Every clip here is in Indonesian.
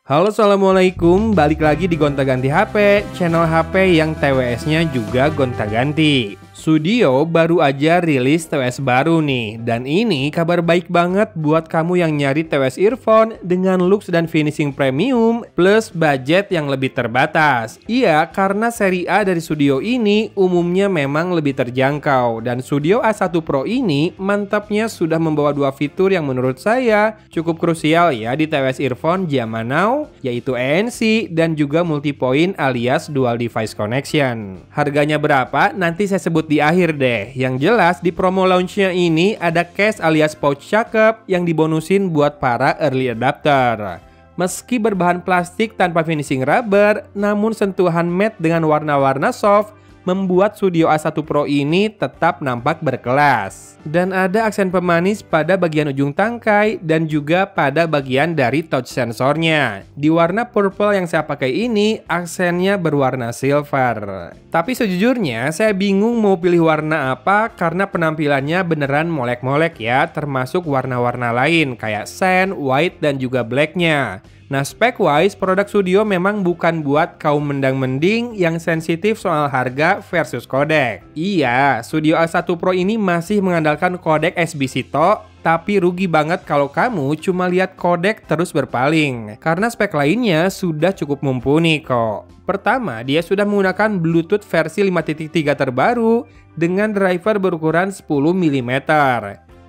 Halo, assalamualaikum. Balik lagi di Gonta Ganti HP, channel HP yang TWS-nya juga gonta ganti. Studio baru aja rilis TWS baru nih, dan ini kabar baik banget buat kamu yang nyari TWS earphone dengan looks dan finishing premium plus budget yang lebih terbatas. Iya, karena seri A dari Studio ini umumnya memang lebih terjangkau, dan Studio A1 Pro ini mantapnya sudah membawa dua fitur yang menurut saya cukup krusial ya di TWS earphone zaman now, yaitu ANC dan juga multi-point alias dual device connection. Harganya berapa? Nanti saya sebut di akhir deh. Yang jelas di promo launchnya ini ada case alias pouch cakep yang dibonusin buat para early adapter. Meski berbahan plastik tanpa finishing rubber, namun sentuhan matte dengan warna-warna soft membuat Studio A1 Pro ini tetap nampak berkelas. Dan ada aksen pemanis pada bagian ujung tangkai dan juga pada bagian dari touch sensornya. Di warna purple yang saya pakai ini, aksennya berwarna silver. Tapi sejujurnya saya bingung mau pilih warna apa karena penampilannya beneran molek-molek ya, termasuk warna-warna lain kayak sand, white, dan juga blacknya. Nah, spec-wise, produk Studio memang bukan buat kaum mendang-mending yang sensitif soal harga versus kodek. Iya, Studio A1 Pro ini masih mengandalkan kodek SBC tok, tapi rugi banget kalau kamu cuma lihat kodek terus berpaling, karena spek lainnya sudah cukup mumpuni kok. Pertama, dia sudah menggunakan Bluetooth versi 5.3 terbaru dengan driver berukuran 10 mm.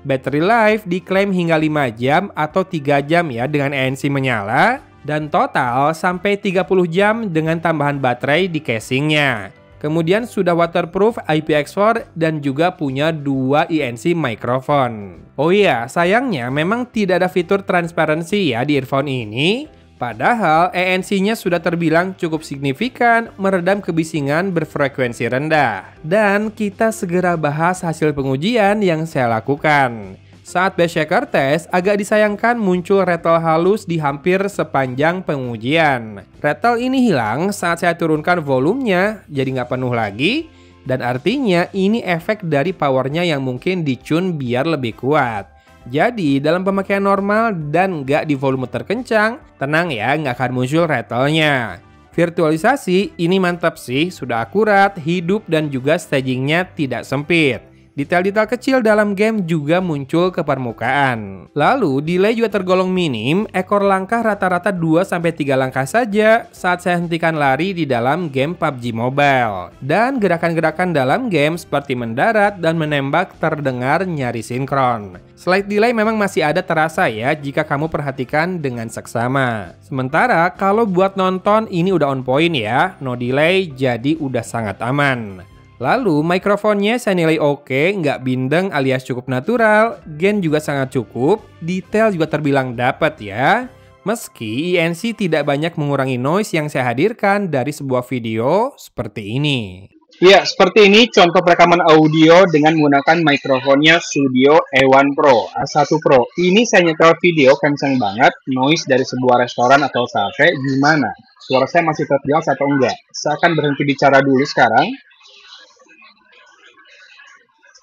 Battery life diklaim hingga 5 jam atau 3 jam ya dengan ANC menyala, dan total sampai 30 jam dengan tambahan baterai di casingnya. Kemudian sudah waterproof IPX4 dan juga punya 2 ENC microphone. Oh iya, sayangnya memang tidak ada fitur transparansi ya di earphone ini. Padahal ANC-nya sudah terbilang cukup signifikan meredam kebisingan berfrekuensi rendah. Dan kita segera bahas hasil pengujian yang saya lakukan. Saat bass shaker test, agak disayangkan muncul rattle halus di hampir sepanjang pengujian. Rattle ini hilang saat saya turunkan volumenya, jadi nggak penuh lagi. Dan artinya ini efek dari powernya yang mungkin di-tune biar lebih kuat. Jadi dalam pemakaian normal dan nggak di volume terkencang, tenang ya, nggak akan muncul rattle-nya. Virtualisasi ini mantap sih, sudah akurat, hidup, dan juga stagingnya tidak sempit. Detail-detail kecil dalam game juga muncul ke permukaan. Lalu delay juga tergolong minim, ekor langkah rata-rata 2-3 langkah saja saat saya hentikan lari di dalam game PUBG Mobile. Dan gerakan-gerakan dalam game seperti mendarat dan menembak terdengar nyaris sinkron. Slight delay memang masih ada terasa ya jika kamu perhatikan dengan seksama. Sementara kalau buat nonton ini udah on point ya, no delay, jadi udah sangat aman. Lalu mikrofonnya saya nilai oke, nggak bindeng alias cukup natural, gain juga sangat cukup, detail juga terbilang dapat ya. Meski ANC tidak banyak mengurangi noise yang saya hadirkan dari sebuah video seperti ini. Ya, seperti ini contoh perekaman audio dengan menggunakan mikrofonnya Studio A1 Pro, A1 Pro. Ini saya nyetel video kenceng banget, noise dari sebuah restoran atau cafe, gimana? Suara saya masih terjelas atau enggak? Saya akan berhenti bicara dulu sekarang.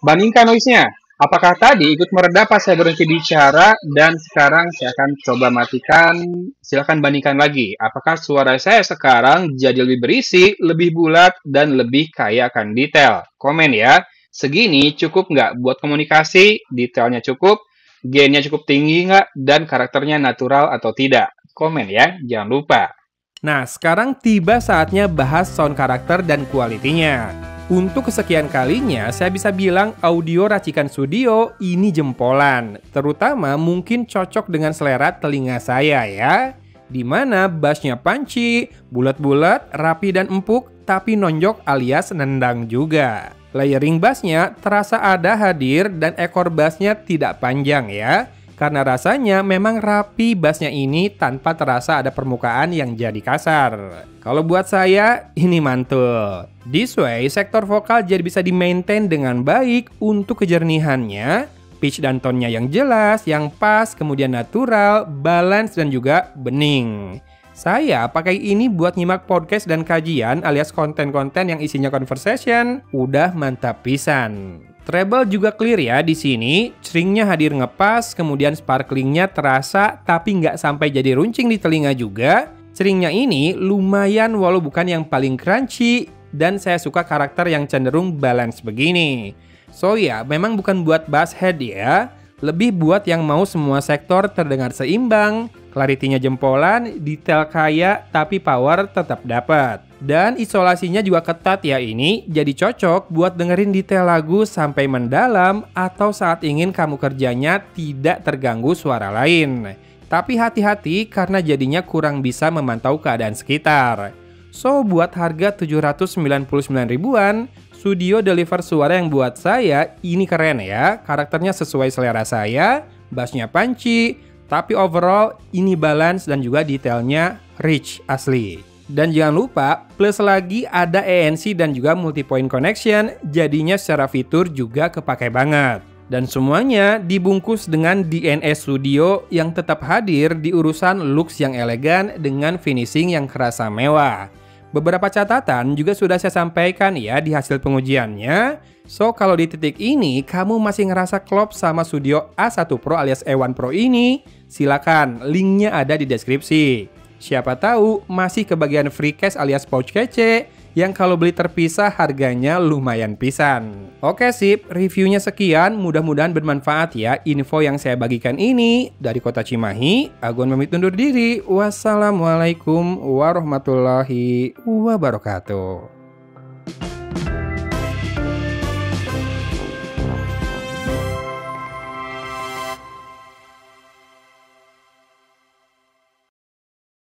Bandingkan noise-nya. Apakah tadi ikut mereda pas saya berhenti bicara dan sekarang saya akan coba matikan. Silahkan bandingkan lagi. Apakah suara saya sekarang jadi lebih berisi, lebih bulat, dan lebih kaya akan detail? Komen ya. Segini cukup nggak buat komunikasi? Detailnya cukup? Gain-nya cukup tinggi nggak? Dan karakternya natural atau tidak? Komen ya. Jangan lupa. Nah, sekarang tiba saatnya bahas sound karakter dan kualitinya. Untuk kesekian kalinya, saya bisa bilang audio racikan Studio ini jempolan. Terutama mungkin cocok dengan selera telinga saya ya. Dimana bassnya punchy, bulat-bulat, rapi dan empuk, tapi nonjok alias nendang juga. Layering bassnya terasa ada hadir dan ekor bassnya tidak panjang ya. Karena rasanya memang rapi bassnya ini tanpa terasa ada permukaan yang jadi kasar. Kalau buat saya, ini mantul. This way, sektor vokal jadi bisa di-maintain dengan baik untuk kejernihannya, pitch dan tone-nya yang jelas, yang pas, kemudian natural, balance, dan juga bening. Saya pakai ini buat nyimak podcast dan kajian alias konten-konten yang isinya conversation, udah mantap pisan. Treble juga clear ya di sini, stringnya hadir ngepas, kemudian sparklingnya terasa tapi nggak sampai jadi runcing di telinga juga. Stringnya ini lumayan walau bukan yang paling crunchy, dan saya suka karakter yang cenderung balance begini. So ya, memang bukan buat bass head ya, lebih buat yang mau semua sektor terdengar seimbang, clarity-nya jempolan, detail kaya tapi power tetap dapat. Dan isolasinya juga ketat ya ini, jadi cocok buat dengerin detail lagu sampai mendalam atau saat ingin kamu kerjanya tidak terganggu suara lain. Tapi hati-hati karena jadinya kurang bisa memantau keadaan sekitar. So, buat harga 799 ribuan, Studio deliver suara yang buat saya ini keren ya. Karakternya sesuai selera saya, bassnya punchy, tapi overall ini balance dan juga detailnya rich asli. Dan jangan lupa, plus lagi ada ANC dan juga multi-point connection, jadinya secara fitur juga kepakai banget. Dan semuanya dibungkus dengan DNA Studio yang tetap hadir di urusan looks yang elegan dengan finishing yang kerasa mewah. Beberapa catatan juga sudah saya sampaikan ya di hasil pengujiannya. So, kalau di titik ini kamu masih ngerasa klop sama Studio A1 Pro alias A1 Pro ini, silakan, linknya ada di deskripsi. Siapa tahu masih kebagian free case alias pouch kece yang kalau beli terpisah harganya lumayan pisan. Oke sip, reviewnya sekian, mudah-mudahan bermanfaat ya info yang saya bagikan ini. Dari Kota Cimahi, Agon pamit undur diri. Wassalamualaikum warahmatullahi wabarakatuh.